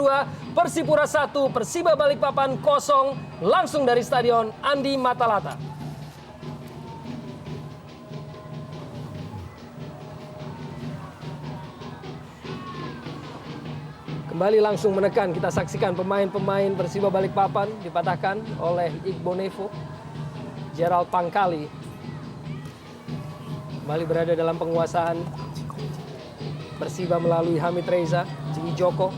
kedua, Persipura 1, Persiba Balikpapan 0, langsung dari Stadion Andi Matalata. Kembali langsung menekan, kita saksikan pemain-pemain Persiba Balikpapan dipatahkan oleh Igbo Nevo. Gerald Pangkali kembali berada dalam penguasaan Persiba melalui Hamid Reza, Cimi Joko.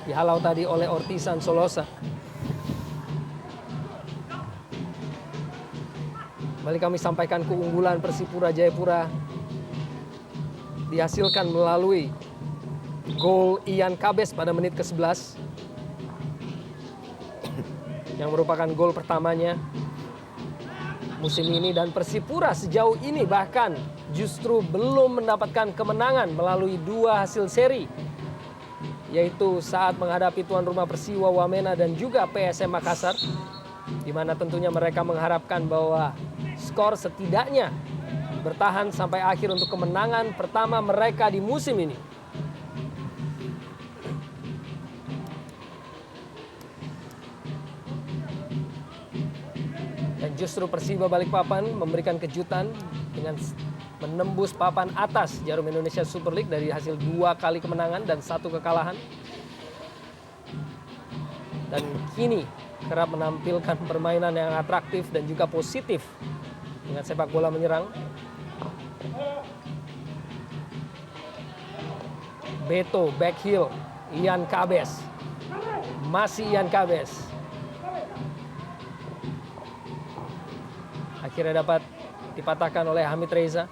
Dihalau tadi oleh Ortisan Solosa. Kembali kami sampaikan keunggulan Persipura Jayapura dihasilkan melalui gol Ian Kabes pada menit ke-11 yang merupakan gol pertamanya musim ini, dan Persipura sejauh ini bahkan justru belum mendapatkan kemenangan melalui 2 hasil seri, yaitu saat menghadapi tuan rumah Persiwa Wamena dan juga PSM Makassar, di mana tentunya mereka mengharapkan bahwa skor setidaknya bertahan sampai akhir untuk kemenangan pertama mereka di musim ini. Dan justru Persiba Balikpapan memberikan kejutan dengan menembus papan atas Jarum Indonesia Super League dari hasil 2 kali kemenangan dan 1 kekalahan. Dan kini kerap menampilkan permainan yang atraktif dan juga positif dengan sepak bola menyerang. Beto, back heel, Ian Kabes. Masih Ian Kabes. Akhirnya dapat dipatahkan oleh Hamid Reza.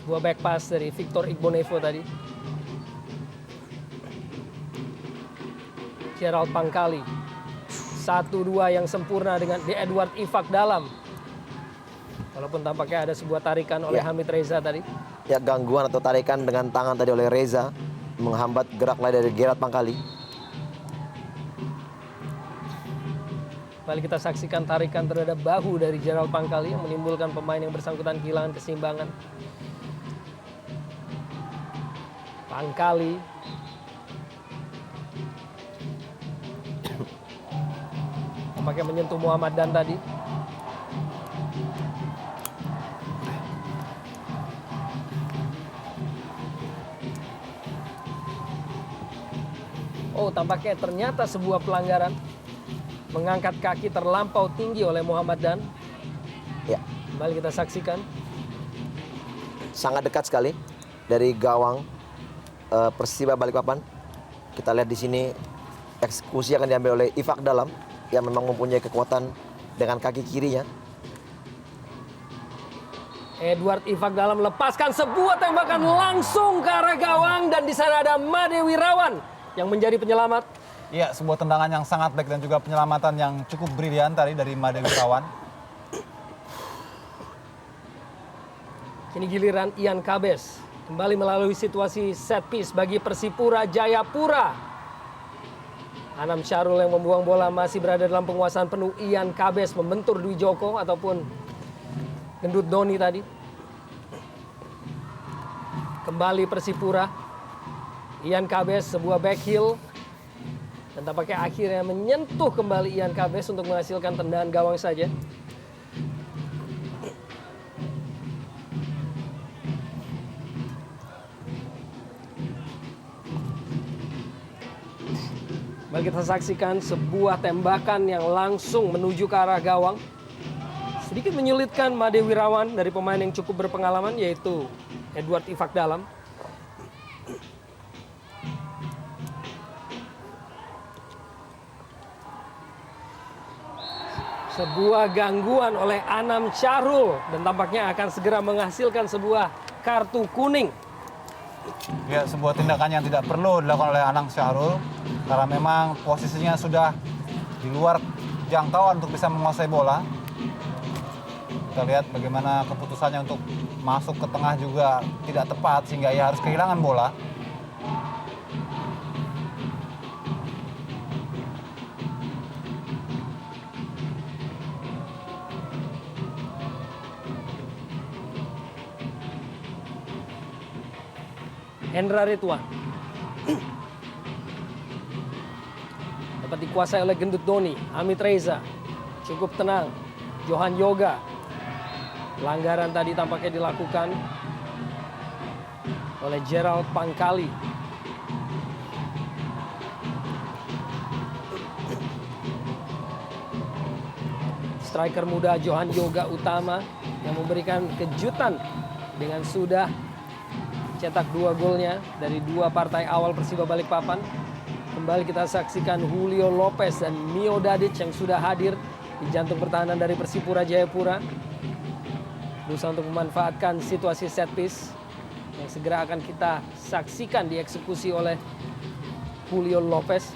Sebuah back pass dari Victor Igbonevo tadi. Gerald Pangkali. 1-2 yang sempurna dengan De Edward Ifak dalam. Walaupun tampaknya ada sebuah tarikan oleh Hamid Reza tadi. Ya, gangguan atau tarikan dengan tangan tadi oleh Reza menghambat gerak lari dari Gerald Pangkali. Kembali kita saksikan tarikan terhadap bahu dari Gerald Pangkali yang menimbulkan pemain yang bersangkutan kehilangan keseimbangan. Pangkali pakai menyentuh Muhammad Dan tadi. Oh, tampaknya ternyata sebuah pelanggaran. Mengangkat kaki terlampau tinggi oleh Muhammad Dan. Ya. Kembali kita saksikan. Sangat dekat sekali dari gawang Persiba Balikpapan. Kita lihat di sini eksekusi akan diambil oleh Ifak dalam, yang memang mempunyai kekuatan dengan kaki kirinya. Edward Ifak dalam melepaskan sebuah tembakan langsung ke arah gawang, dan di sana ada Made Wirawan yang menjadi penyelamat. Iya, sebuah tendangan yang sangat baik dan juga penyelamatan yang cukup brilian tadi dari Made Wirawan. Kini giliran Ian Kabes kembali melalui situasi set piece bagi Persipura Jayapura. Anam Syarul yang membuang bola masih berada dalam penguasaan penuh Ian Kabes, membentur Dwi Joko ataupun Gendut Doni tadi. Kembali Persipura. Ian Kabes sebuah back heel. Dan tampaknya akhirnya menyentuh kembali Ian Kabes untuk menghasilkan tendangan gawang saja. Mari kita saksikan sebuah tembakan yang langsung menuju ke arah gawang. Sedikit menyulitkan Made Wirawan dari pemain yang cukup berpengalaman, yaitu Edward Ifak dalam. Sebuah gangguan oleh Anam Syarul dan tampaknya akan segera menghasilkan sebuah kartu kuning. Ya, sebuah tindakan yang tidak perlu dilakukan oleh Anang Syahrul karena memang posisinya sudah di luar jangkauan untuk bisa menguasai bola. Kita lihat bagaimana keputusannya untuk masuk ke tengah juga tidak tepat sehingga ia harus kehilangan bola. Hendra Ridwan. Dapat dikuasai oleh Gendut Doni. Hamid Reza cukup tenang. Johan Yoga. Pelanggaran tadi tampaknya dilakukan oleh Gerald Pangkali. Striker muda Johan Yoga Utama yang memberikan kejutan dengan sudah cetak 2 golnya dari 2 partai awal Persiba Balikpapan. Kembali kita saksikan Julio Lopez dan Mio Dadic yang sudah hadir di jantung pertahanan dari Persipura Jayapura. Berusaha untuk memanfaatkan situasi set piece yang segera akan kita saksikan dieksekusi oleh Julio Lopez.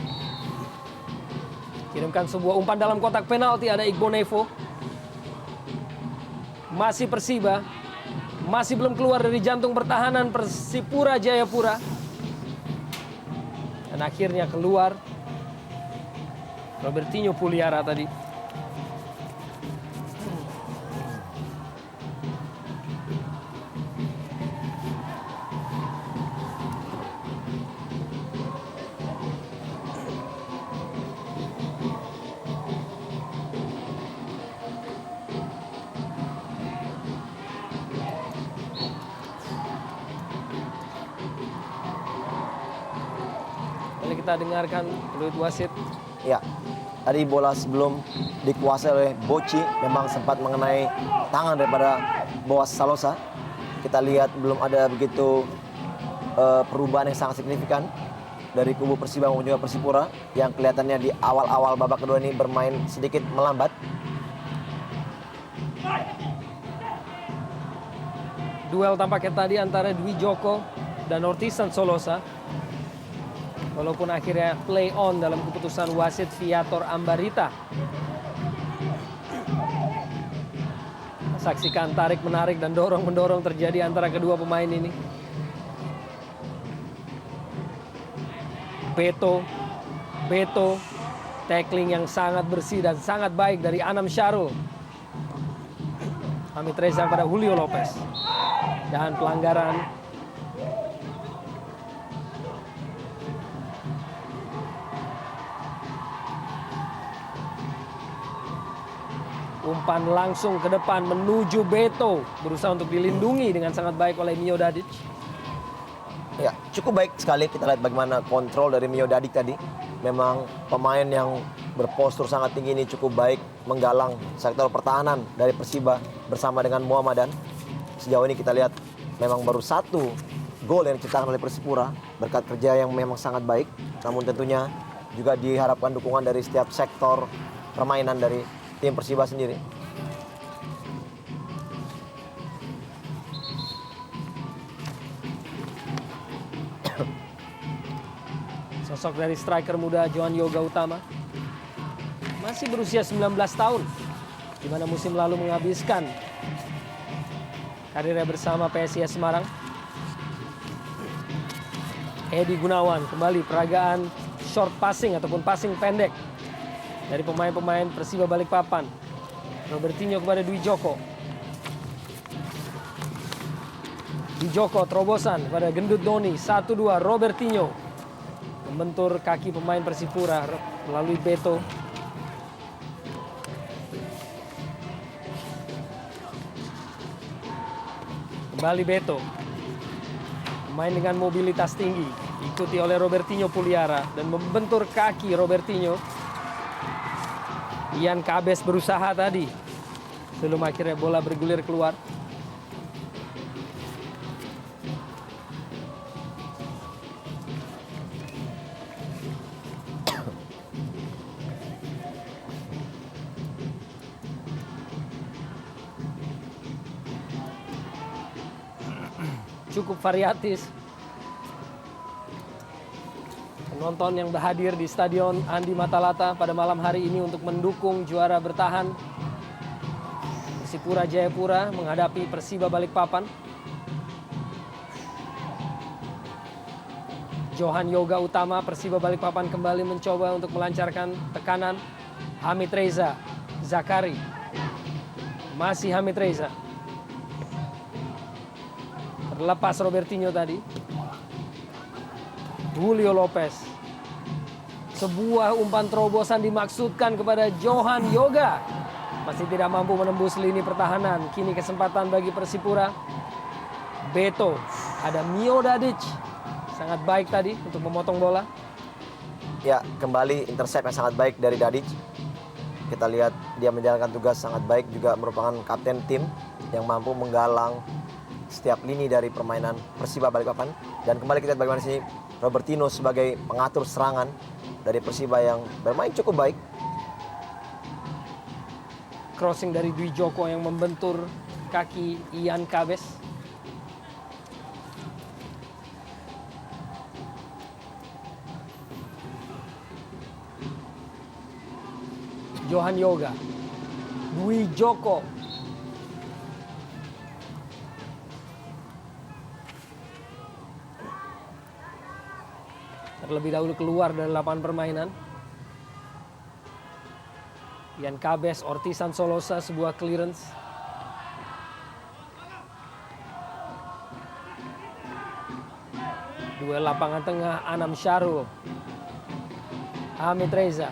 Kirimkan sebuah umpan dalam kotak penalti, ada Igbo Nevo. Masih Persiba. Masih belum keluar dari jantung pertahanan Persipura Jayapura. Dan akhirnya keluar Robertinho Puliara tadi. Kita dengarkan peluit wasit. Ya, tadi bola sebelum dikuasai oleh Boci memang sempat mengenai tangan daripada Boas Salosa. Kita lihat belum ada begitu perubahan yang sangat signifikan dari kubu Persiba maupun juga Persipura yang kelihatannya di awal-awal babak kedua ini bermain sedikit melambat. Duel tampaknya tadi antara Dwi Joko dan Ortisan Solosa. Walaupun akhirnya play on dalam keputusan wasit Viator Ambarita. Saksikan tarik-menarik dan dorong-mendorong terjadi antara kedua pemain ini. Beto, tackling yang sangat bersih dan sangat baik dari Anam Syarul. Hamid Reza pada Julio Lopez. Dan pelanggaran. Umpan langsung ke depan menuju Beto. Berusaha untuk dilindungi dengan sangat baik oleh Mio Dadic. Ya, cukup baik sekali kita lihat bagaimana kontrol dari Mio Dadic tadi. Memang pemain yang berpostur sangat tinggi ini cukup baik menggalang sektor pertahanan dari Persiba bersama dengan Muhammadan. Sejauh ini kita lihat memang baru 1 gol yang diciptakan oleh Persipura berkat kerja yang memang sangat baik. Namun tentunya juga diharapkan dukungan dari setiap sektor permainan dari tim Persiba sendiri. Sosok dari striker muda Johan Yoga Utama. Masih berusia 19 tahun. Di mana musim lalu menghabiskan karirnya bersama PSIS Semarang. Edi Gunawan kembali peragaan short passing ataupun passing pendek dari pemain-pemain Persiba Balikpapan. Robertinho kepada Dwi Joko. Dwi Joko terobosan pada Gendut Doni. 1-2 Robertinho. Membentur kaki pemain Persipura melalui Beto. Kembali Beto. Pemain dengan mobilitas tinggi. Diikuti oleh Robertinho Puliara. Dan membentur kaki Robertinho. Ian Kabes berusaha tadi sebelum akhirnya bola bergulir keluar. Cukup variatis. Penonton yang berhadir di Stadion Andi Matalata pada malam hari ini untuk mendukung juara bertahan Persipura Jayapura menghadapi Persiba Balikpapan. Johan Yoga Utama Persiba Balikpapan kembali mencoba untuk melancarkan tekanan. Hamid Reza, Zakari. Masih Hamid Reza. Terlepas Robertinho tadi. Julio Lopez. Sebuah umpan terobosan dimaksudkan kepada Johan Yoga. Masih tidak mampu menembus lini pertahanan. Kini kesempatan bagi Persipura. Beto, ada Mio Dadic. Sangat baik tadi untuk memotong bola. Ya, kembali intercept yang sangat baik dari Dadic. Kita lihat dia menjalankan tugas sangat baik, juga merupakan kapten tim yang mampu menggalang setiap lini dari permainan Persiba Balikpapan. Dan kembali kita lihat bagaimana sini Robertino sebagai pengatur serangan dari Persiba yang bermain cukup baik. Crossing dari Dwi Joko yang membentur kaki Ian Kabes. Johan Yoga, Dwi Joko. Terlebih dahulu keluar dari lapangan permainan. Ian Kabes, Ortisan Solosa, sebuah clearance. Duel lapangan tengah, Anam Syarul. Hamid Reza.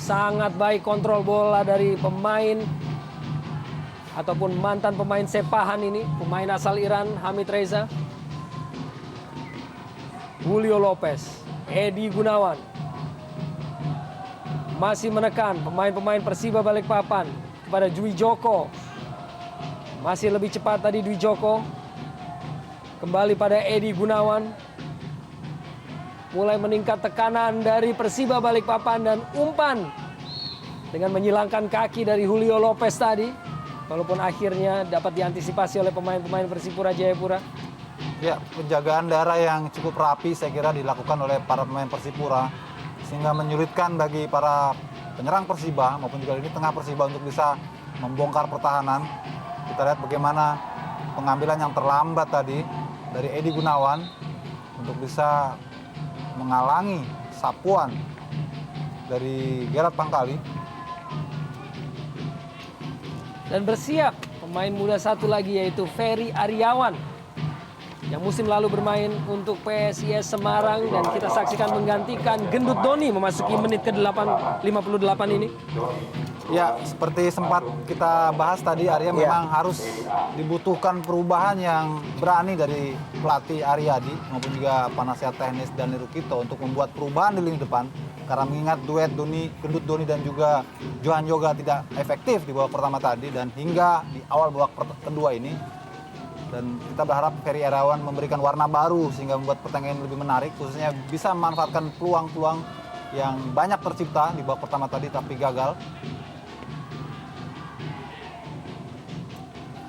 Sangat baik kontrol bola dari pemain ataupun mantan pemain Sepahan ini, pemain asal Iran, Hamid Reza. Julio Lopez, Edi Gunawan. Masih menekan pemain-pemain Persiba Balikpapan kepada Dwi Joko. Masih lebih cepat tadi Dwi Joko. Kembali pada Edi Gunawan. Mulai meningkat tekanan dari Persiba Balikpapan dan umpan dengan menyilangkan kaki dari Julio Lopez tadi. Walaupun akhirnya dapat diantisipasi oleh pemain-pemain Persipura Jayapura. Ya, penjagaan darah yang cukup rapi saya kira dilakukan oleh para pemain Persipura. Sehingga menyulitkan bagi para penyerang Persiba maupun juga ini tengah Persiba untuk bisa membongkar pertahanan. Kita lihat bagaimana pengambilan yang terlambat tadi dari Edi Gunawan untuk bisa menghalangi sapuan dari Gerard Pangkali. Dan bersiap pemain muda satu lagi yaitu Ferry Aryawan yang musim lalu bermain untuk PSIS Semarang, dan kita saksikan menggantikan Gendut Doni memasuki menit ke-58 ini. Ya, seperti sempat kita bahas tadi, Arya memang harus dibutuhkan perubahan yang berani dari pelatih Aryadi maupun juga penasihat teknis Dani Rukito untuk membuat perubahan di lini depan. Karena mengingat duet Gendut Doni dan juga Johan Yoga tidak efektif di babak pertama tadi dan hingga di awal babak kedua ini. Dan kita berharap Ferry Aryawan memberikan warna baru sehingga membuat pertandingan lebih menarik, khususnya bisa memanfaatkan peluang-peluang yang banyak tercipta di babak pertama tadi tapi gagal.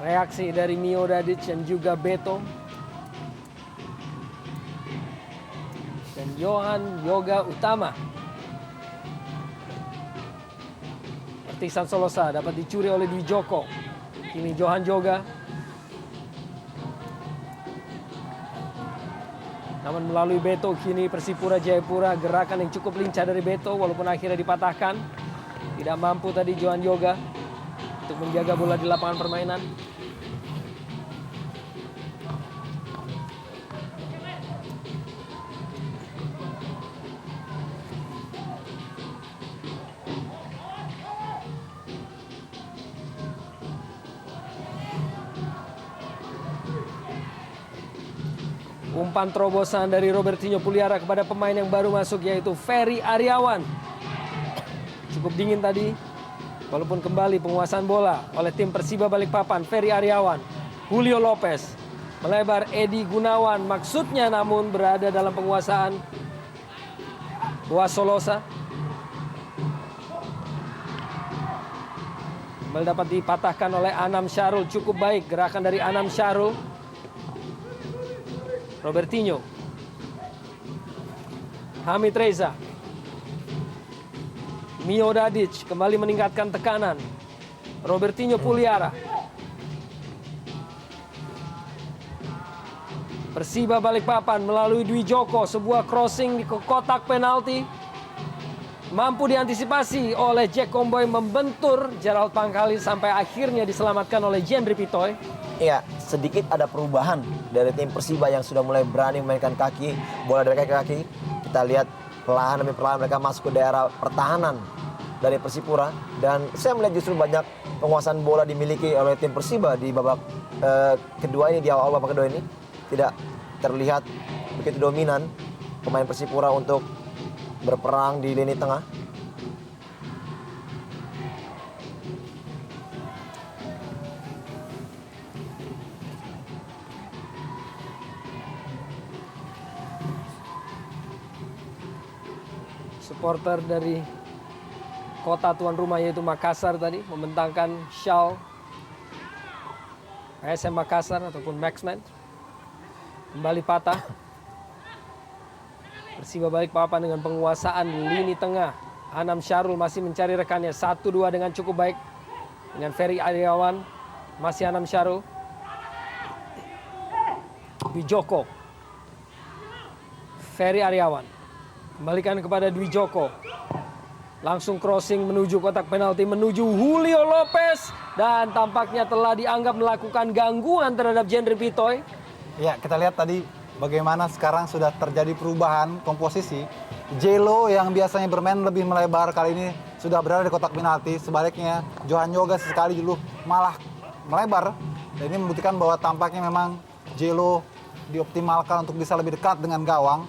Reaksi dari Mio Dadic dan juga Beto. Dan Johan Yoga Utama. Ortisan Solosa dapat dicuri oleh Dwi Joko. Kini Johan Yoga. Namun melalui Beto kini Persipura Jayapura, gerakan yang cukup lincah dari Beto walaupun akhirnya dipatahkan. Tidak mampu tadi Johan Yoga untuk menjaga bola di lapangan permainan. Umpan terobosan dari Robertinho Puliara kepada pemain yang baru masuk yaitu Ferry Aryawan. Cukup dingin tadi. Walaupun kembali penguasaan bola oleh tim Persiba Balikpapan. Ferry Aryawan, Julio Lopez, melebar Edi Gunawan. Maksudnya namun berada dalam penguasaan Boas Solosa. Kembali dapat dipatahkan oleh Anam Syarul. Cukup baik gerakan dari Anam Syarul. Robertinho, Hamid Reza, Mio Dadic kembali meningkatkan tekanan. Robertinho Puliara. Persiba Balikpapan melalui Dwi Joko, sebuah crossing di kotak penalti mampu diantisipasi oleh Jack Comboy, membentur Gerald Pangkali sampai akhirnya diselamatkan oleh Jendri Pitoy. Iya, sedikit ada perubahan dari tim Persiba yang sudah mulai berani memainkan kaki, bola dari kaki ke kaki. Kita lihat perlahan demi perlahan mereka masuk ke daerah pertahanan dari Persipura. Dan saya melihat justru banyak penguasaan bola dimiliki oleh tim Persiba di babak kedua ini, di awal babak kedua ini. Tidak terlihat begitu dominan pemain Persipura untuk berperang di lini tengah. Supporter dari kota tuan rumah yaitu Makassar tadi membentangkan shawl PSM Makassar ataupun Maxman. Kembali patah. Persiba Balikpapan dengan penguasaan lini tengah. Anam Syarul masih mencari rekannya. 1-2 dengan cukup baik. Dengan Ferry Aryawan. Masih Anam Syarul. Dwi Joko. Ferry Aryawan. Kembalikan kepada Dwi Joko. Langsung crossing menuju kotak penalti. Menuju Julio Lopez. Dan tampaknya telah dianggap melakukan gangguan terhadap Jendri Pitoy. Ya, kita lihat tadi bagaimana sekarang sudah terjadi perubahan komposisi. Jelo yang biasanya bermain lebih melebar kali ini sudah berada di kotak penalti. Sebaliknya Johan Yoga sekali dulu malah melebar. Dan ini membuktikan bahwa tampaknya memang Jelo dioptimalkan untuk bisa lebih dekat dengan gawang.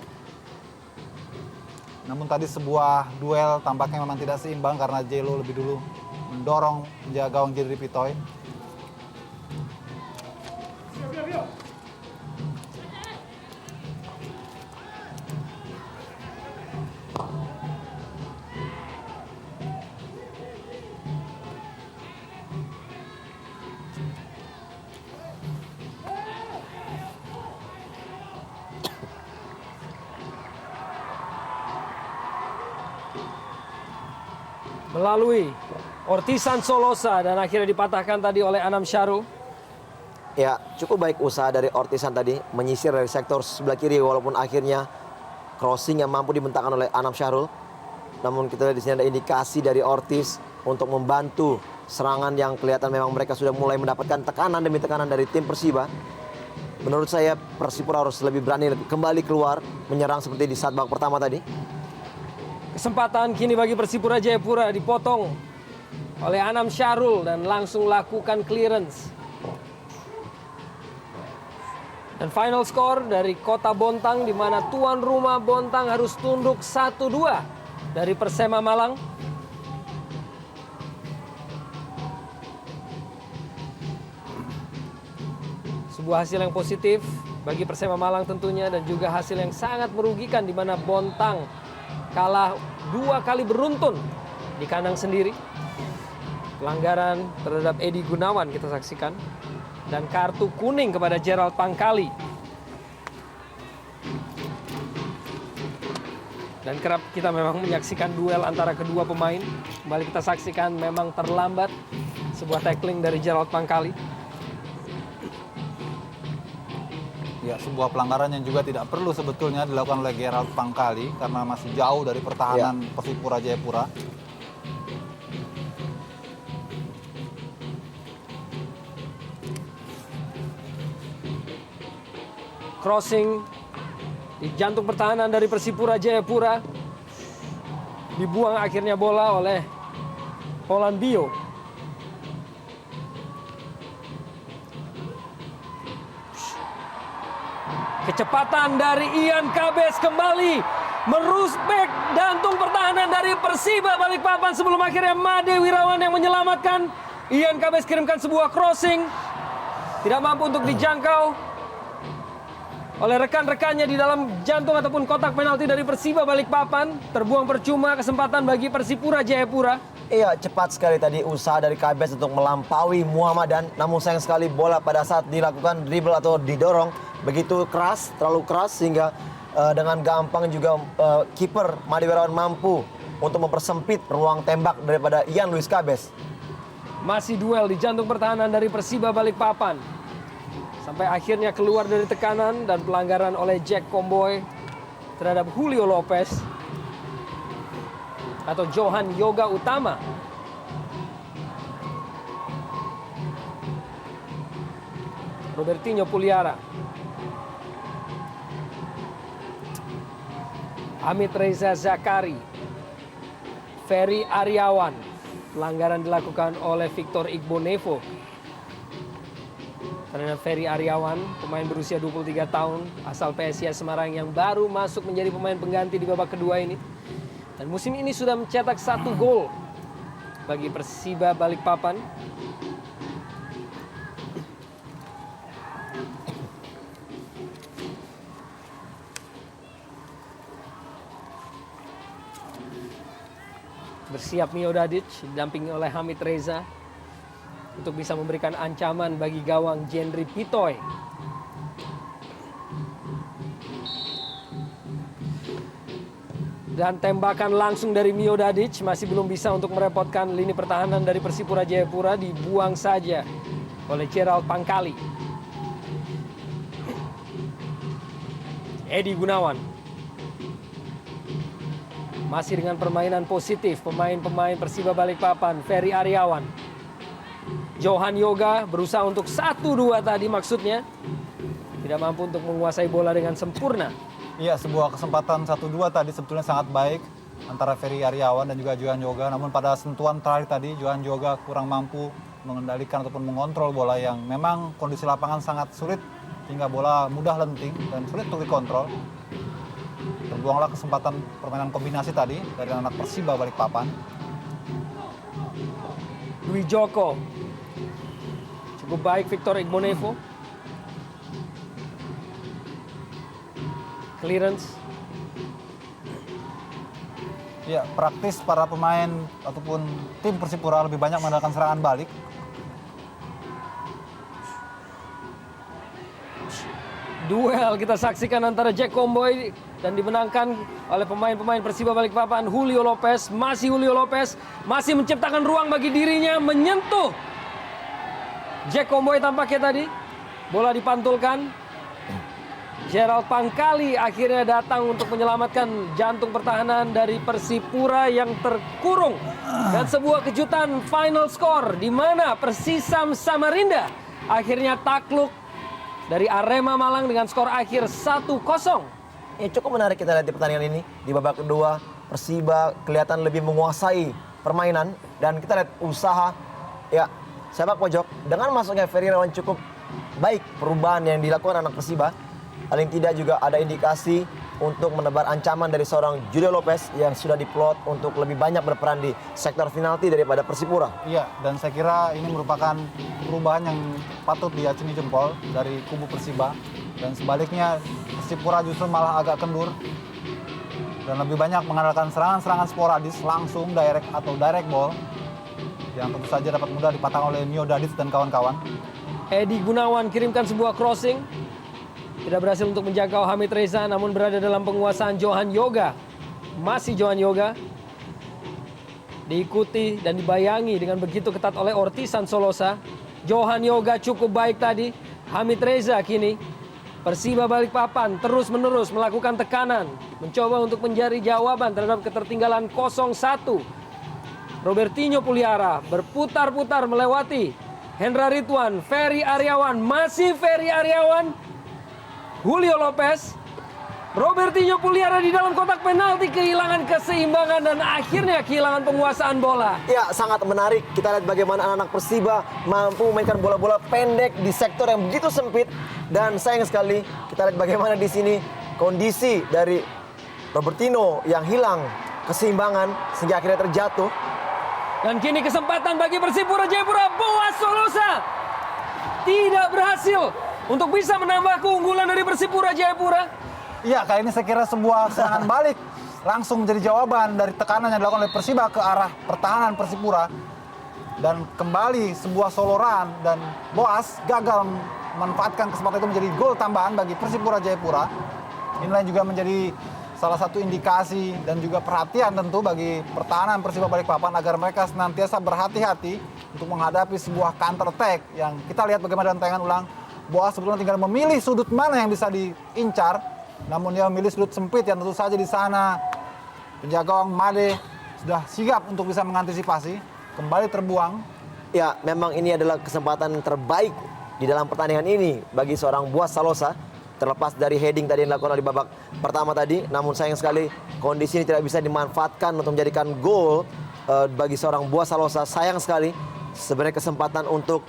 Namun tadi sebuah duel tampaknya memang tidak seimbang karena Jelo lebih dulu mendorong penjaga gawang Jendri Pitoy. Melalui Ortisan Solosa dan akhirnya dipatahkan tadi oleh Anam Syarul. Ya, cukup baik usaha dari Ortisan tadi menyisir dari sektor sebelah kiri walaupun akhirnya crossing yang mampu dibentangkan oleh Anam Syarul. Namun kita lihat di sini ada indikasi dari Ortiz untuk membantu serangan yang kelihatan memang mereka sudah mulai mendapatkan tekanan demi tekanan dari tim Persiba. Menurut saya Persipura harus lebih berani kembali keluar menyerang seperti di saat babak pertama tadi. Kesempatan kini bagi Persipura Jayapura, dipotong oleh Anam Syarul dan langsung lakukan clearance. Dan final score dari Kota Bontang di mana tuan rumah Bontang harus tunduk 1-2 dari Persema Malang. Sebuah hasil yang positif bagi Persema Malang tentunya dan juga hasil yang sangat merugikan di mana Bontang kalah 2 kali beruntun di kandang sendiri. Pelanggaran terhadap Edi Gunawan kita saksikan. Dan kartu kuning kepada Gerald Pangkali. Dan kerap kita memang menyaksikan duel antara kedua pemain. Kembali kita saksikan memang terlambat sebuah tackling dari Gerald Pangkali. Ya, sebuah pelanggaran yang juga tidak perlu sebetulnya dilakukan oleh Gerald Pangkali karena masih jauh dari pertahanan Persipura Jayapura. Crossing di jantung pertahanan dari Persipura Jayapura. Dibuang akhirnya bola oleh Polan Bio. Kecepatan dari Ian Kabes kembali meruspek jantung pertahanan dari Persiba Balikpapan sebelum akhirnya Made Wirawan yang menyelamatkan. Ian Kabes kirimkan sebuah crossing. Tidak mampu untuk dijangkau oleh rekan-rekannya di dalam jantung ataupun kotak penalti dari Persiba Balikpapan. Terbuang percuma kesempatan bagi Persipura Jayapura. Iya, cepat sekali tadi usaha dari Kabes untuk melampaui Muhammadan. Namun sayang sekali bola pada saat dilakukan dribble atau didorong begitu keras, terlalu keras sehingga dengan gampang juga kiper Made Wirawan mampu untuk mempersempit ruang tembak daripada Ian Luis Kabes. Masih duel di jantung pertahanan dari Persiba Balikpapan. Sampai akhirnya keluar dari tekanan dan pelanggaran oleh Jack Comboy terhadap Julio Lopez. atau Johan Yoga Utama. Robertinho Puliara. Hamid Reza Zakari. Ferry Aryawan. Pelanggaran dilakukan oleh Victor Igbonevo. Karena Ferry Aryawan, pemain berusia 23 tahun, asal PSIS Semarang yang baru masuk menjadi pemain pengganti di babak kedua ini. Dan musim ini sudah mencetak 1 gol bagi Persiba Balikpapan. Bersiap Mio Dadic didampingi oleh Hamid Reza untuk bisa memberikan ancaman bagi gawang Jendri Pitoy. Dan tembakan langsung dari Mio Dadic masih belum bisa untuk merepotkan lini pertahanan dari Persipura Jayapura, dibuang saja oleh Gerald Pangkali. Edi Gunawan. Masih dengan permainan positif pemain-pemain Persiba Balikpapan. Ferry Aryawan. Johan Yoga berusaha untuk 1-2 tadi maksudnya. Tidak mampu untuk menguasai bola dengan sempurna. Iya, sebuah kesempatan 1-2 tadi sebetulnya sangat baik antara Ferry Aryawan dan juga Johan Yoga. Namun pada sentuhan terakhir tadi, Johan Yoga kurang mampu mengendalikan ataupun mengontrol bola yang memang kondisi lapangan sangat sulit. Hingga bola mudah lenting dan sulit untuk dikontrol. Terbuanglah kesempatan permainan kombinasi tadi dari anak Persiba Balikpapan. Dwi Joko. Cukup baik Victor Igbonevo. Clearance. Ya, praktis para pemain ataupun tim Persipura lebih banyak mengandalkan serangan balik. Duel kita saksikan antara Jack Comboy dan dimenangkan oleh pemain-pemain Persiba Balikpapan. Julio Lopez, masih menciptakan ruang bagi dirinya, menyentuh Jack Comboy tampaknya tadi. Bola dipantulkan. Gerald Pangkali akhirnya datang untuk menyelamatkan jantung pertahanan dari Persipura yang terkurung. Dan sebuah kejutan final score di mana Persisam Samarinda akhirnya takluk dari Arema Malang dengan skor akhir 1-0. Ya, cukup menarik kita lihat di pertandingan ini. Di babak kedua, Persiba kelihatan lebih menguasai permainan. Dan kita lihat usaha ya sepak pojok. Dengan masuknya Ferry Aryawan cukup baik perubahan yang dilakukan anak Persiba. Paling tidak juga ada indikasi untuk menebar ancaman dari seorang Julio Lopez yang sudah diplot untuk lebih banyak berperan di sektor penalti daripada Persipura. Iya, dan saya kira ini merupakan perubahan yang patut diacungi jempol dari kubu Persiba. Dan sebaliknya Persipura justru malah agak kendur dan lebih banyak mengandalkan serangan-serangan sporadis langsung direct atau direct ball yang tentu saja dapat mudah dipatang oleh Mio Dadic dan kawan-kawan. Edi Gunawan kirimkan sebuah crossing. Tidak berhasil untuk menjangkau Hamid Reza, namun berada dalam penguasaan Johan Yoga. Masih Johan Yoga. Diikuti dan dibayangi dengan begitu ketat oleh Ortisan Solosa. Johan Yoga cukup baik tadi. Hamid Reza kini. Persiba Balikpapan terus-menerus melakukan tekanan. Mencoba untuk mencari jawaban terhadap ketertinggalan 0-1. Robertinho Puliara berputar-putar melewati Hendra Ridwan. Ferry Aryawan, masih Ferry Aryawan. Julio Lopez, Robertinho Puliara di dalam kotak penalti kehilangan keseimbangan dan akhirnya kehilangan penguasaan bola. Ya, sangat menarik. Kita lihat bagaimana anak-anak Persiba mampu memainkan bola-bola pendek di sektor yang begitu sempit. Dan sayang sekali, kita lihat bagaimana di sini kondisi dari Robertinho yang hilang keseimbangan sehingga akhirnya terjatuh. Dan kini kesempatan bagi Persipura Jayapura. Boas Solosa tidak berhasil untuk bisa menambah keunggulan dari Persipura Jayapura. Iya, kali ini saya kira sebuah serangan balik langsung menjadi jawaban dari tekanan yang dilakukan oleh Persiba ke arah pertahanan Persipura. Dan kembali sebuah soloran dan Boas gagal memanfaatkan kesempatan itu menjadi gol tambahan bagi Persipura Jayapura. Inilah juga menjadi salah satu indikasi dan juga perhatian tentu bagi pertahanan Persiba Balikpapan agar mereka senantiasa berhati-hati untuk menghadapi sebuah counter attack yang kita lihat bagaimana dalam tayangan ulang. Boas sebetulnya tinggal memilih sudut mana yang bisa diincar, namun dia memilih sudut sempit yang tentu saja di sana penjaga gawang Made sudah sigap untuk bisa mengantisipasi, kembali terbuang. Ya, memang ini adalah kesempatan terbaik di dalam pertandingan ini bagi seorang Boaz Salosa. Terlepas dari heading tadi yang dilakukan di babak pertama tadi, namun sayang sekali kondisi ini tidak bisa dimanfaatkan untuk menjadikan gol bagi seorang Boaz Salosa. Sayang sekali, sebenarnya kesempatan untuk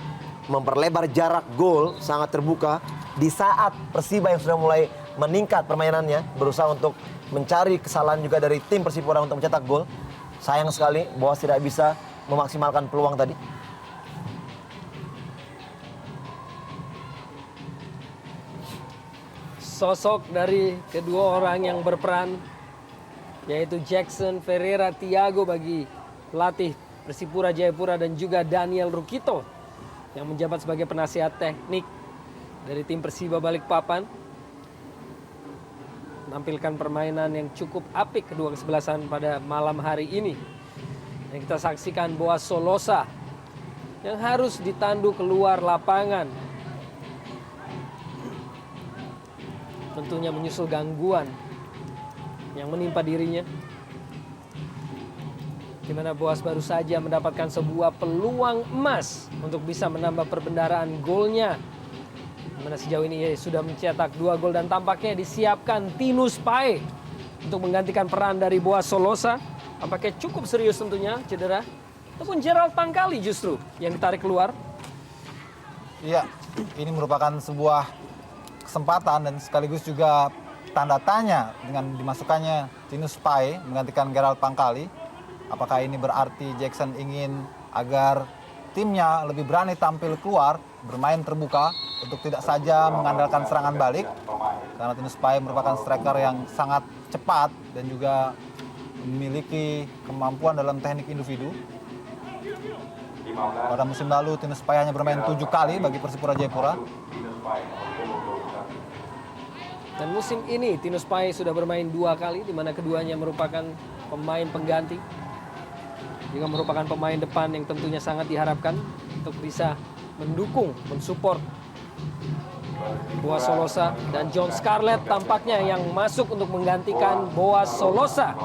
memperlebar jarak gol sangat terbuka di saat Persiba yang sudah mulai meningkat permainannya, berusaha untuk mencari kesalahan juga dari tim Persipura untuk mencetak gol. Sayang sekali Boaz tidak bisa memaksimalkan peluang tadi. Sosok dari kedua orang yang berperan, yaitu Jackson Ferreira Tiago bagi pelatih Persipura Jayapura dan juga Daniel Rukito yang menjabat sebagai penasihat teknik dari tim Persiba Balikpapan. Menampilkan permainan yang cukup apik kedua kesebelasan pada malam hari ini. Yang kita saksikan Boaz Solosa yang harus ditandu keluar lapangan. Tentunya menyusul gangguan yang menimpa dirinya. Di mana Boaz baru saja mendapatkan sebuah peluang emas untuk bisa menambah perbendaharaan golnya. Di mana sejauh ini sudah mencetak 2 gol dan tampaknya disiapkan Tinus Pae untuk menggantikan peran dari Boaz Solosa. Tampaknya cukup serius tentunya cedera. Ataupun Gerald Pangkali justru yang ditarik keluar. Iya, ini merupakan sebuah kesempatan dan sekaligus juga tanda tanya dengan dimasukkannya Tinus Pae menggantikan Gerald Pangkali. Apakah ini berarti Jackson ingin agar timnya lebih berani tampil keluar, bermain terbuka untuk tidak saja mengandalkan serangan balik, karena Tinus Pae merupakan striker yang sangat cepat dan juga memiliki kemampuan dalam teknik individu. Pada musim lalu Tinus Pae hanya bermain 7 kali bagi Persipura Jayapura. Dan musim ini Tinus Pae sudah bermain 2 kali, di mana keduanya merupakan pemain pengganti. Juga merupakan pemain depan yang tentunya sangat diharapkan untuk bisa mendukung, mensupport Boaz Solosa. Dan John Scarlett tampaknya yang masuk untuk menggantikan Boaz Solosa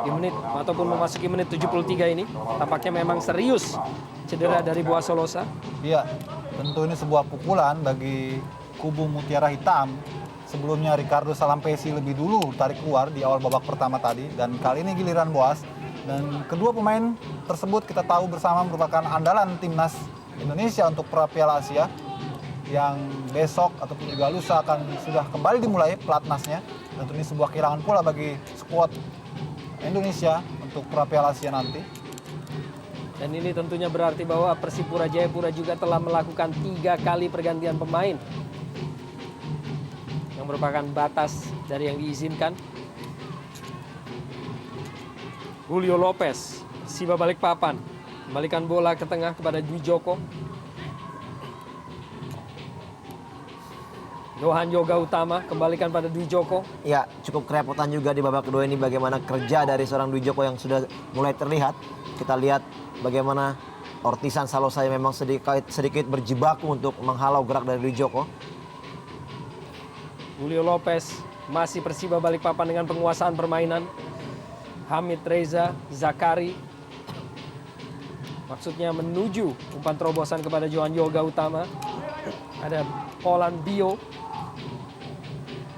di menit ataupun memasuki menit 73 ini. Tampaknya memang serius cedera dari Boaz Solosa. Iya, tentu ini sebuah pukulan bagi kubu Mutiara Hitam. Sebelumnya Ricardo Salampesi lebih dulu tarik keluar di awal babak pertama tadi, dan kali ini giliran Boaz. Dan kedua pemain tersebut kita tahu bersama merupakan andalan timnas Indonesia untuk pra Piala Asia yang besok ataupun juga lusa akan sudah kembali dimulai pelatnasnya. Tentu ini sebuah kehilangan pula bagi skuad Indonesia untuk pra Piala Asia nanti. Dan ini tentunya berarti bahwa Persipura Jayapura juga telah melakukan 3 kali pergantian pemain, yang merupakan batas dari yang diizinkan. Julio Lopez, Persiba Balikpapan, kembalikan bola ke tengah kepada Dwi Joko. Johan Yoga Utama kembalikan pada Dwi Joko. Ya, cukup kerepotan juga di babak kedua ini bagaimana kerja dari seorang Dwi Joko yang sudah mulai terlihat. Kita lihat bagaimana Ortisan Salosa yang memang sedikit berjibaku untuk menghalau gerak dari Dwi Joko. Julio Lopez masih Persiba Balikpapan dengan penguasaan permainan. Hamid Reza Zakari maksudnya menuju umpan terobosan kepada Johan Yoga Utama. Ada Polan Bio.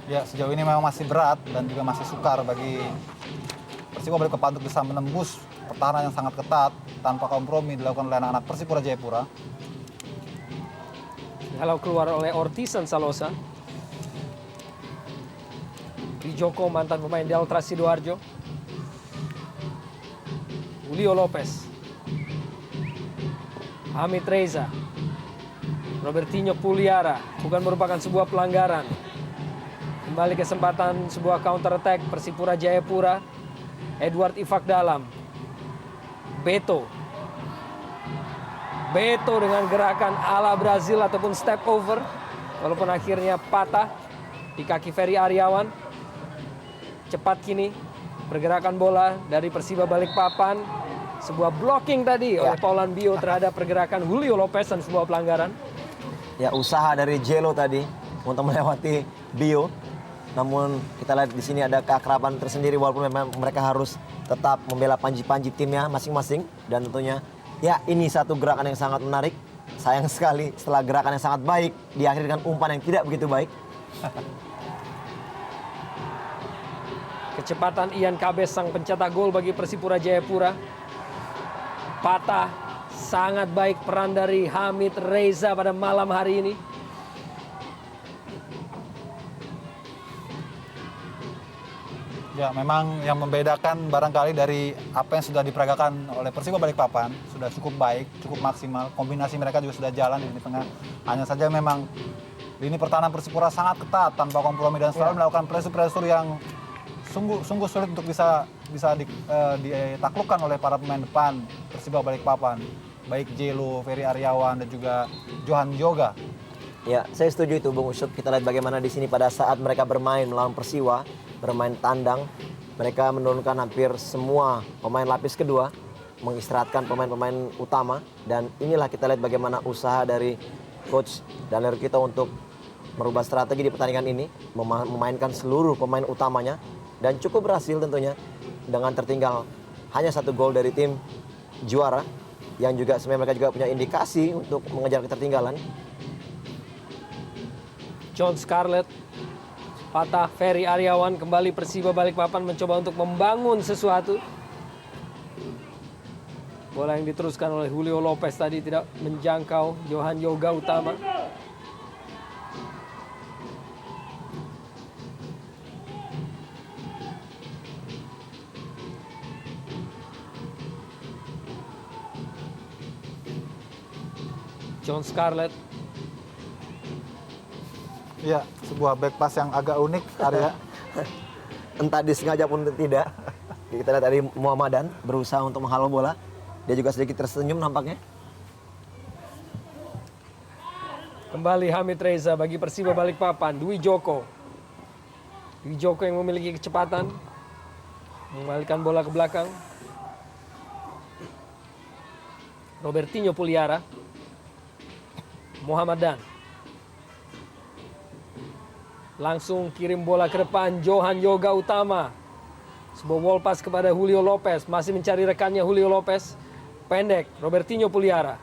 Ya, sejauh ini memang masih berat dan juga masih sukar bagi Persiba Balikpapan untuk bisa menembus pertahanan yang sangat ketat tanpa kompromi dilakukan oleh anak-anak Persipura Jayapura. Kalau keluar oleh Ortisan Salosa. Dwi Joko mantan pemain Delta Sidoarjo. Julio Lopez, Hamid Reza, Robertinho Puliara, bukan merupakan sebuah pelanggaran. Kembali kesempatan sebuah counter attack Persipura Jayapura. Edward Ifak Dalam, Beto dengan gerakan ala Brazil ataupun step over, walaupun akhirnya patah di kaki Ferry Aryawan. Cepat kini pergerakan bola dari Persiba Balikpapan. Sebuah blocking tadi oleh Paulan Bio terhadap pergerakan Julio Lopez dan sebuah pelanggaran. Ya, usaha dari Jelo tadi untuk melewati Bio. namun kita lihat di sini ada keakraban tersendiri walaupun memang mereka harus tetap membela panji-panji timnya masing-masing. Dan tentunya ya ini satu gerakan yang sangat menarik. Sayang sekali setelah gerakan yang sangat baik diakhiri dengan umpan yang tidak begitu baik. Kecepatan Ian Kabes sang pencetak gol bagi Persipura Jayapura. Patah, sangat baik peran dari Hamid Reza pada malam hari ini. Ya, memang yang membedakan barangkali dari apa yang sudah diperagakan oleh Persiba Balikpapan sudah cukup baik, cukup maksimal. Kombinasi mereka juga sudah jalan di tengah. Hanya saja memang lini pertahanan Persipura sangat ketat tanpa kompromi dan selalu melakukan pressure yang sungguh sulit untuk bisa ditaklukkan oleh para pemain depan Persiba Balikpapan. Baik Jelo, Ferry Aryawan dan juga Johan Yoga. Ya, saya setuju itu Bung Ucup. Kita lihat bagaimana di sini pada saat mereka bermain melawan Persiwa, bermain tandang, mereka menurunkan hampir semua pemain lapis kedua, mengistirahatkan pemain-pemain utama, dan inilah kita lihat bagaimana usaha dari coach Daniel kita untuk merubah strategi di pertandingan ini, memainkan seluruh pemain utamanya, dan cukup berhasil tentunya dengan tertinggal hanya 1 gol dari tim juara, yang juga sebenarnya mereka juga punya indikasi untuk mengejar ketertinggalan. John Scarlett, patah Ferry Aryawan, kembali Persiba Balikpapan mencoba untuk membangun sesuatu. Bola yang diteruskan oleh Julio Lopez tadi tidak menjangkau Johan Yoga utama. John Scarlett. Ya, sebuah back pass yang agak unik, Arya. Entah disengaja pun tidak. Kita lihat dari Muhammadan berusaha untuk menghalau bola. Dia juga sedikit tersenyum nampaknya. Kembali Hamid Reza bagi Persiba Balikpapan. Dwi Joko. Dwi Joko yang memiliki kecepatan. Mengembalikan bola ke belakang. Robertinho Puliara. Muhammadan. Langsung kirim bola ke depan Johan Yoga utama. Sebuah wall pass kepada Julio Lopez. Masih mencari rekannya Julio Lopez. Pendek, Robertinho Puliara.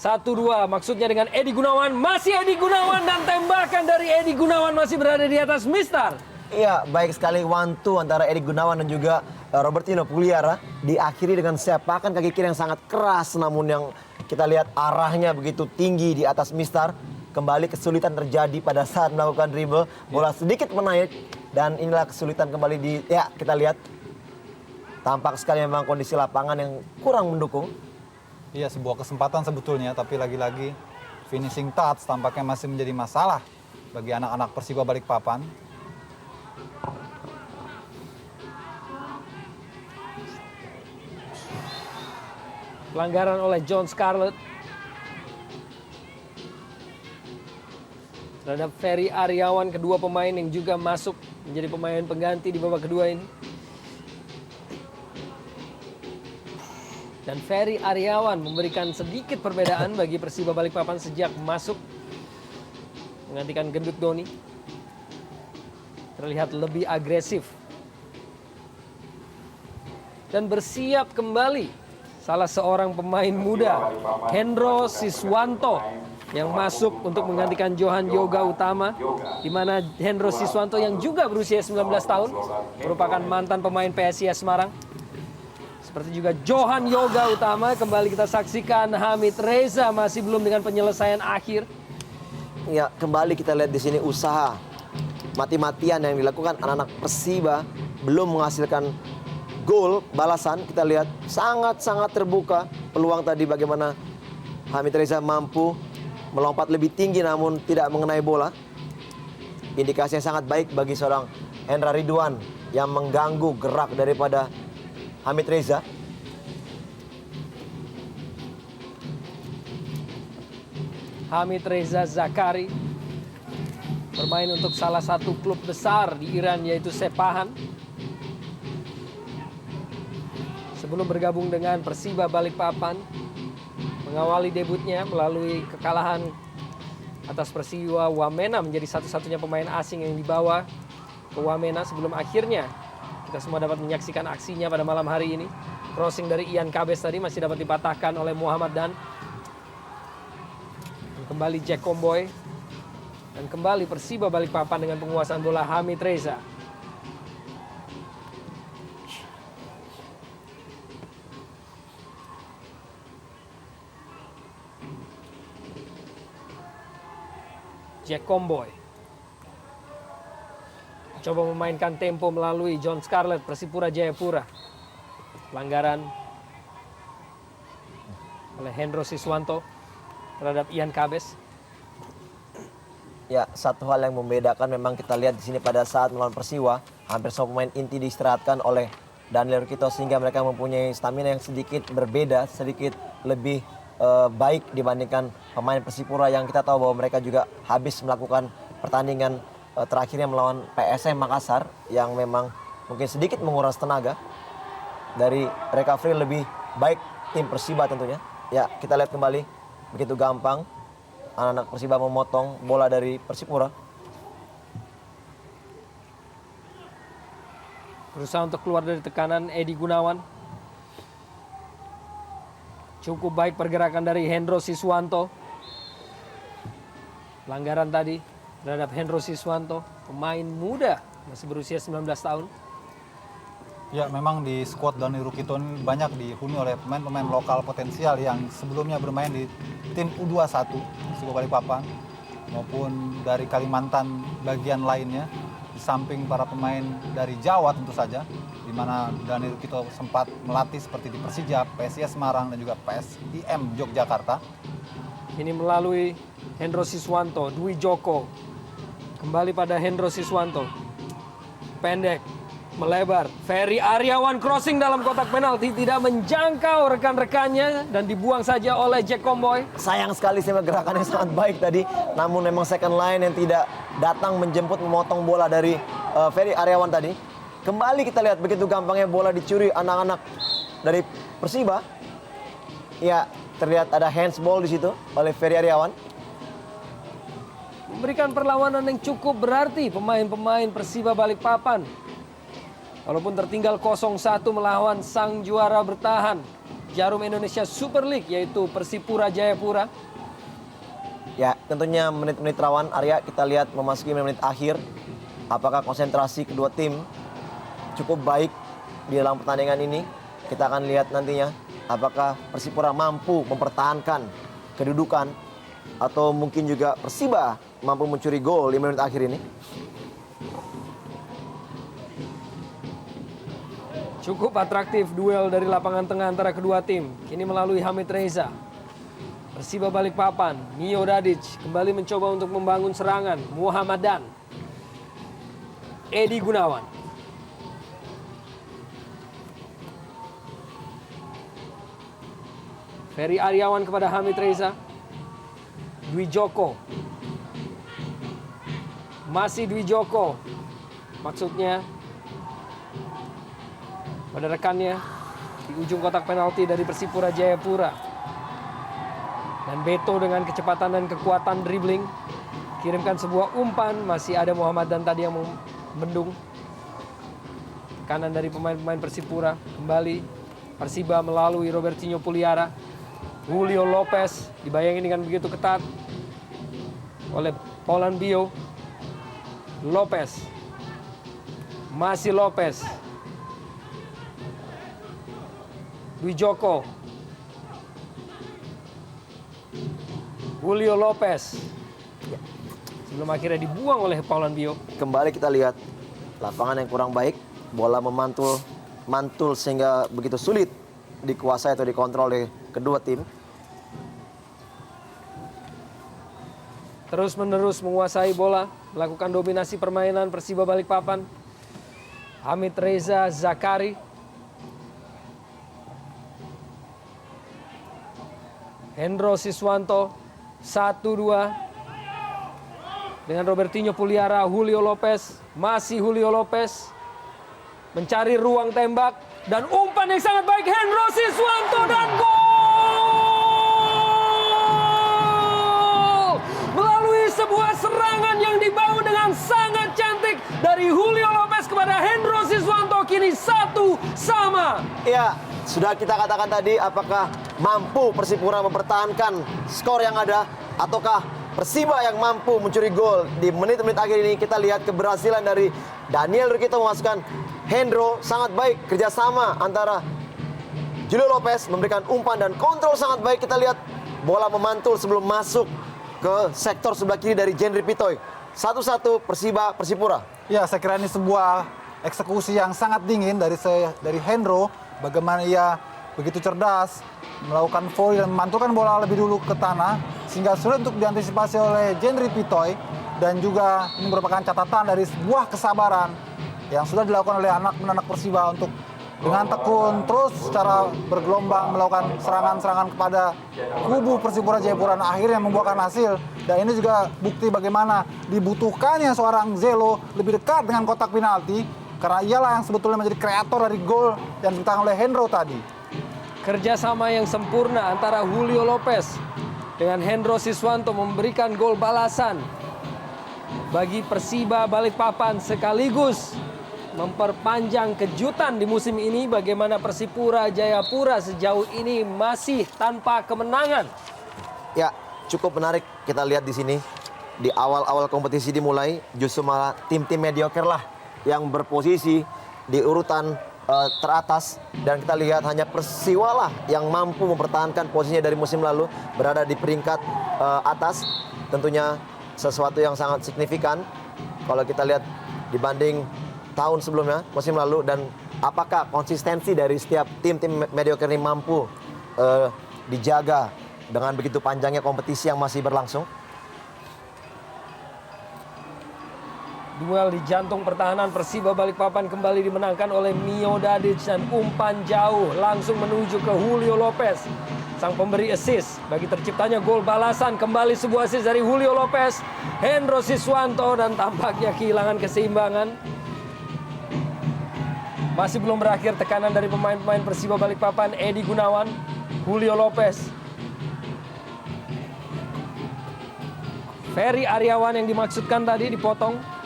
1-2 maksudnya dengan Edi Gunawan. Masih Edi Gunawan dan tembakan dari Edi Gunawan masih berada di atas Mistar. Iya, baik sekali 1-2 antara Edi Gunawan dan juga Robertinho Puliara. Diakhiri dengan sepakan kaki kiri yang sangat keras. Namun yang kita lihat arahnya begitu tinggi di atas Mistar. Kembali kesulitan terjadi pada saat melakukan dribble. Bola sedikit menaik. Dan inilah kesulitan kembali kita lihat. Tampak sekali memang kondisi lapangan yang kurang mendukung. Iya, sebuah kesempatan sebetulnya, tapi lagi-lagi finishing touch tampaknya masih menjadi masalah bagi anak-anak Persiba Balikpapan. Pelanggaran oleh John Scarlett terhadap Ferry Aryawan, kedua pemain yang juga masuk menjadi pemain pengganti di babak kedua ini. Dan Ferry Aryawan memberikan sedikit perbedaan bagi Persiba Balikpapan sejak masuk menggantikan Gendut Doni. Terlihat lebih agresif. Dan bersiap kembali salah seorang pemain muda, Hendro Siswanto, yang masuk untuk menggantikan Johan Yoga utama, di mana Hendro Siswanto yang juga berusia 19 tahun merupakan mantan pemain PSIS Semarang. Seperti juga Johan Yoga utama, kembali kita saksikan Hamid Reza masih belum dengan penyelesaian akhir. Ya, kembali kita lihat di sini usaha mati-matian yang dilakukan anak-anak Persiba belum menghasilkan gol balasan. Kita lihat sangat-sangat terbuka peluang tadi bagaimana Hamid Reza mampu melompat lebih tinggi namun tidak mengenai bola. Indikasi yang sangat baik bagi seorang Hendra Ridwan yang mengganggu gerak daripada Hamid Reza. Hamid Reza Zakari bermain untuk salah satu klub besar di Iran yaitu Sepahan. Sebelum bergabung dengan Persiba Balikpapan, mengawali debutnya melalui kekalahan atas Persiwa Wamena menjadi satu-satunya pemain asing yang dibawa ke Wamena sebelum akhirnya kita semua dapat menyaksikan aksinya pada malam hari ini. Crossing dari Ian Kabes tadi masih dapat dipatahkan oleh Muhammad Dan. Dan kembali Jack Comboy. Dan kembali Persiba Balikpapan dengan penguasaan bola Hamid Reza. Jack Comboy coba memainkan tempo melalui John Scarlett Persipura Jayapura. Pelanggaran oleh Hendro Siswanto terhadap Ian Kabes. Ya, satu hal yang membedakan memang kita lihat di sini pada saat melawan Persiwa, hampir semua pemain inti diistirahatkan oleh Daniel Rukito sehingga mereka mempunyai stamina yang sedikit berbeda, sedikit lebih baik dibandingkan pemain Persipura yang kita tahu bahwa mereka juga habis melakukan pertandingan terakhirnya melawan PSM Makassar yang memang mungkin sedikit menguras tenaga. Dari recovery lebih baik tim Persiba tentunya. Ya, kita lihat kembali begitu gampang anak-anak Persiba memotong bola dari Persipura. Berusaha untuk keluar dari tekanan Edi Gunawan. Cukup baik pergerakan dari Hendro Siswanto. Pelanggaran tadi terhadap Hendro Siswanto, pemain muda, masih berusia 19 tahun. Ya, memang di skuad Dani Rukito ini banyak dihuni oleh pemain-pemain lokal potensial yang sebelumnya bermain di tim U21 Persiba Balikpapan maupun dari Kalimantan bagian lainnya. Di samping para pemain dari Jawa tentu saja, di mana Dani Rukito sempat melatih seperti di Persija, PSIS Semarang dan juga PSIM Yogyakarta. Ini melalui Hendro Siswanto, Dwi Joko. Kembali pada Hendro Siswanto. Pendek, melebar. Ferry Aryawan crossing dalam kotak penalti, tidak menjangkau rekan-rekannya dan dibuang saja oleh Jack Comboy. Sayang sekali sih gerakannya sangat baik tadi. Namun memang second line yang tidak datang menjemput memotong bola dari Ferry Aryawan tadi. Kembali kita lihat begitu gampangnya bola dicuri anak-anak dari Persiba. Ya, terlihat ada handsball di situ oleh Ferry Aryawan. Memberikan perlawanan yang cukup berarti pemain-pemain Persiba Balikpapan. Walaupun tertinggal 0-1 melawan sang juara bertahan Jarum Indonesia Super League yaitu Persipura Jayapura. Ya, tentunya menit-menit rawan Arya, kita lihat memasuki menit akhir. Apakah konsentrasi kedua tim cukup baik di dalam pertandingan ini? Kita akan lihat nantinya apakah Persipura mampu mempertahankan kedudukan atau mungkin juga Persiba mampu mencuri gol di menit akhir ini. Cukup atraktif duel dari lapangan tengah antara kedua tim. Kini melalui Hamid Reza. Persiba Balikpapan, Mio Dadic kembali mencoba untuk membangun serangan. Muhammad Dan. Edi Gunawan. Ferry Aryawan kepada Hamid Reza. Dwi Joko. Masih Dwi Joko. Maksudnya pada rekannya di ujung kotak penalti dari Persipura Jayapura. Dan Beto dengan kecepatan dan kekuatan dribbling kirimkan sebuah umpan, masih ada Muhammad Dan tadi yang membendung. Kanan dari pemain-pemain Persipura. Kembali Persiba melalui Robertinho Puliara. Julio Lopez dibayangin dengan begitu ketat oleh Paulan Bio. Lopez. Masih Lopez. Dwi Joko. Julio Lopez. Sebelum akhirnya dibuang oleh Paulan Bio. Kembali kita lihat lapangan yang kurang baik, bola mantul sehingga begitu sulit dikuasai atau dikontrol oleh kedua tim. Terus-menerus menguasai bola, melakukan dominasi permainan Persiba Balikpapan. Hamid Reza Zakari. Hendro Siswanto 1-2 dengan Robertinho Puliara. Julio Lopez, masih Julio Lopez mencari ruang tembak dan umpan yang sangat baik Hendro Siswanto dan gol melalui sebuah serangan yang dibangun dengan sangat cantik. dari Julio Lopez kepada Hendro Siswanto, kini 1-1. Ya, sudah kita katakan tadi, apakah mampu Persipura mempertahankan skor yang ada, ataukah Persiba yang mampu mencuri gol. Di menit-menit akhir ini kita lihat keberhasilan dari Daniel Rukito memasukkan Hendro. Sangat baik kerjasama antara Julio Lopez, memberikan umpan dan kontrol sangat baik. Kita lihat bola memantul sebelum masuk ke sektor sebelah kiri dari Jendri Pitoy. 1-1 Persipura. Ya, saya kira ini sebuah eksekusi yang sangat dingin dari Hendro. Bagaimana ia begitu cerdas melakukan volley dan memantulkan bola lebih dulu ke tanah sehingga sulit untuk diantisipasi oleh Jendri Pitoy. Dan juga ini merupakan catatan dari sebuah kesabaran yang sudah dilakukan oleh anak Persiba untuk dengan tekun terus secara bergelombang melakukan serangan-serangan kepada kubu Persipura Jayapura, dan akhirnya membuahkan hasil. Dan ini juga bukti bagaimana dibutuhkannya seorang Zelo lebih dekat dengan kotak penalti, karena ialah yang sebetulnya menjadi kreator dari gol yang diciptakan oleh Hendro tadi. Kerjasama yang sempurna antara Julio Lopez dengan Hendro Siswanto memberikan gol balasan bagi Persiba Balikpapan, sekaligus memperpanjang kejutan di musim ini bagaimana Persipura Jayapura sejauh ini masih tanpa kemenangan. Ya, cukup menarik kita lihat di sini. Di awal-awal kompetisi dimulai, justru malah tim-tim mediocre lah yang berposisi di urutan teratas, dan kita lihat hanya Persiwa lah yang mampu mempertahankan posisinya dari musim lalu, berada di peringkat atas. Tentunya sesuatu yang sangat signifikan kalau kita lihat dibanding tahun sebelumnya, musim lalu. Dan apakah konsistensi dari setiap tim-tim mediocre ini mampu dijaga dengan begitu panjangnya kompetisi yang masih berlangsung? Duel di jantung pertahanan Persiba Balikpapan kembali dimenangkan oleh Mio Dadic, dan umpan jauh langsung menuju ke Julio Lopez, sang pemberi assist bagi terciptanya gol balasan. Kembali sebuah assist dari Julio Lopez, Hendro Siswanto, dan tampaknya kehilangan keseimbangan. Masih belum berakhir tekanan dari pemain-pemain Persiba Balikpapan. Edi Gunawan, Julio Lopez, Ferry Aryawan yang dimaksudkan tadi dipotong.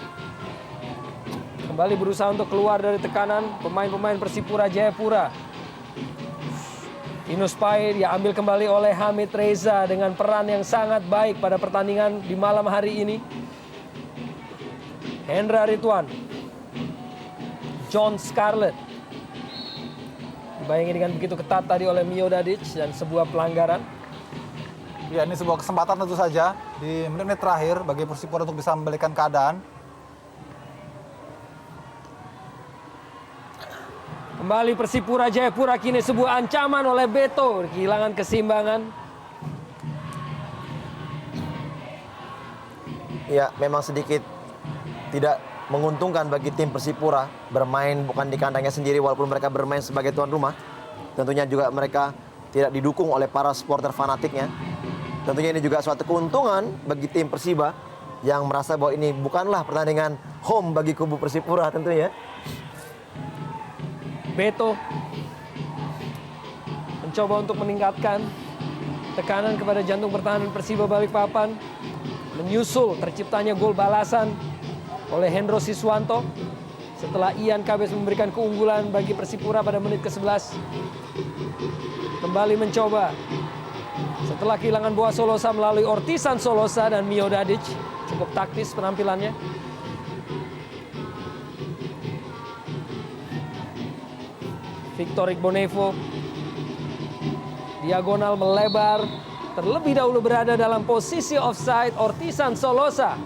Kembali berusaha untuk keluar dari tekanan pemain-pemain Persipura Jayapura. Inus Pai diambil kembali oleh Hamid Reza dengan peran yang sangat baik pada pertandingan di malam hari ini. Hendra Ridwan, John Scarlett dibayangi dengan begitu ketat tadi oleh Mio Dadic, dan sebuah pelanggaran. Ya, ini sebuah kesempatan tentu saja di menit-menit terakhir bagi Persipura untuk bisa membalikkan keadaan. Kembali Persipura Jayapura, kini sebuah ancaman oleh Beto, kehilangan keseimbangan. Ya, memang sedikit tidak menguntungkan bagi tim Persipura bermain bukan di kandangnya sendiri, walaupun mereka bermain sebagai tuan rumah. Tentunya juga mereka tidak didukung oleh para supporter fanatiknya. Tentunya ini juga suatu keuntungan bagi tim Persiba yang merasa bahwa ini bukanlah pertandingan home bagi kubu Persipura tentunya. Beto mencoba untuk meningkatkan tekanan kepada jantung pertahanan Persiba Balikpapan, menyusul terciptanya gol balasan oleh Hendro Siswanto setelah Ian Kabes memberikan keunggulan bagi Persipura pada menit ke-11. Kembali mencoba setelah kehilangan Boa Solosa melalui Ortisan Solosa dan Mio Dadic. Cukup taktis penampilannya. Victor Igbonevo diagonal melebar, terlebih dahulu berada dalam posisi offside Ortisan Solosa.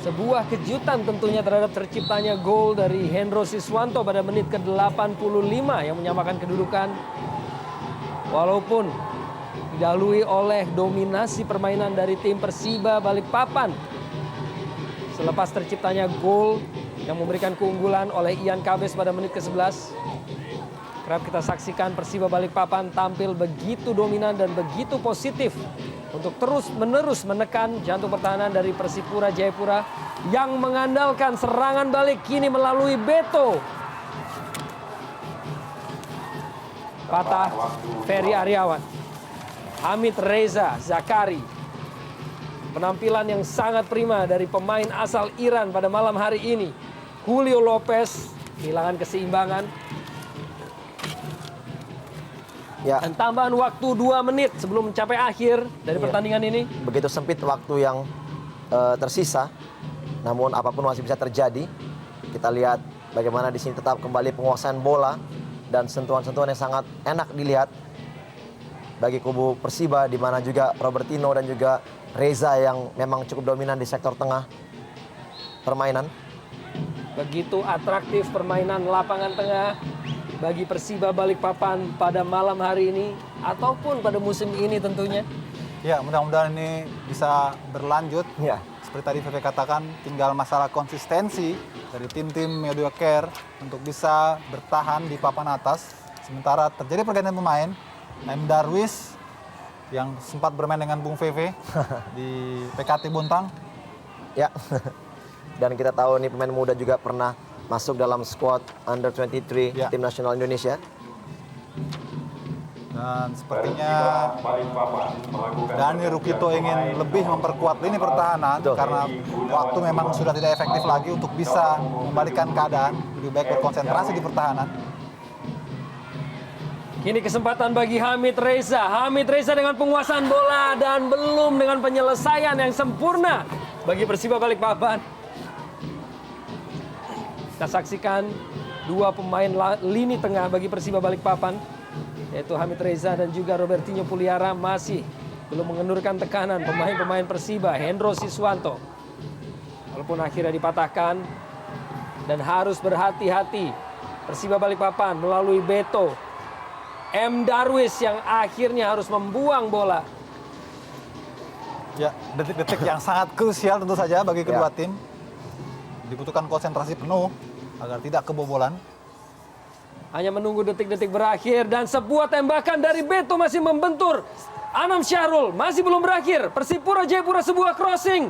Sebuah kejutan tentunya terhadap terciptanya gol dari Hendro Siswanto pada menit ke-85 yang menyamakan kedudukan. Walaupun didahului oleh dominasi permainan dari tim Persiba Balikpapan. Selepas terciptanya gol yang memberikan keunggulan oleh Ian Kabes pada menit ke-11. Kerap kita saksikan Persiba Balikpapan tampil begitu dominan dan begitu positif untuk terus-menerus menekan jantung pertahanan dari Persipura Jayapura yang mengandalkan serangan balik kini melalui Beto. Patah Ferry Aryawan. Hamid Reza Zakari. Penampilan yang sangat prima dari pemain asal Iran pada malam hari ini. Julio Lopez kehilangan keseimbangan. Ya, Dan tambahan waktu 2 menit sebelum mencapai akhir dari pertandingan ini. begitu sempit waktu yang tersisa, namun apapun masih bisa terjadi. Kita lihat bagaimana di sini tetap kembali penguasaan bola dan sentuhan-sentuhan yang sangat enak dilihat bagi kubu Persiba, di mana juga Robertino dan juga Reza yang memang cukup dominan di sektor tengah permainan. Begitu atraktif permainan lapangan tengah bagi Persiba Balikpapan pada malam hari ini ataupun pada musim ini tentunya. Ya, mudah-mudahan ini bisa berlanjut. Ya, Seperti tadi Veve katakan, tinggal masalah konsistensi dari tim-tim mediocre untuk bisa bertahan di papan atas. Sementara terjadi pergantian pemain, M. Darwis yang sempat bermain dengan Bung Veve di PKT Bontang. ya. Dan kita tahu nih pemain muda juga pernah masuk dalam squad under 23 Ya. tim nasional Indonesia. Dan sepertinya Dani Rukito ingin lebih memperkuat lini pertahanan. Betul. Karena waktu memang sudah tidak efektif lagi untuk bisa membalikan keadaan. Lebih baik berkonsentrasi di pertahanan. Kini kesempatan bagi Hamid Reza. Hamid Reza dengan penguasaan bola dan belum dengan penyelesaian yang sempurna bagi Persiba Balikpapan. Kita saksikan dua pemain lini tengah bagi Persiba Balikpapan, yaitu Hamid Reza dan juga Robertinho Puliara masih belum mengendurkan tekanan pemain-pemain Persiba. Hendro Siswanto, walaupun akhirnya dipatahkan dan harus berhati-hati. Persiba Balikpapan melalui Beto, M. Darwis yang akhirnya harus membuang bola. Ya, detik-detik yang sangat krusial tentu saja bagi kedua tim. Dibutuhkan konsentrasi penuh agar tidak kebobolan. Hanya menunggu detik-detik berakhir dan sebuah tembakan dari Beto masih membentur. Anam Syahrul masih belum berakhir. Persipura Jayapura sebuah crossing.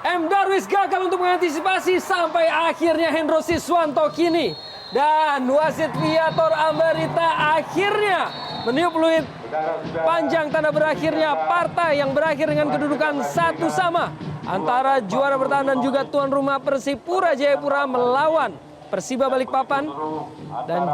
M. Darwis gagal untuk mengantisipasi sampai akhirnya Hendro Siswanto kini. Dan wasit Viator Ambarita akhirnya meniup peluit panjang tanda berakhirnya partai yang berakhir dengan kedudukan 1-1 antara juara bertahan dan juga tuan rumah Persipura Jayapura melawan Persiba Balikpapan. Dan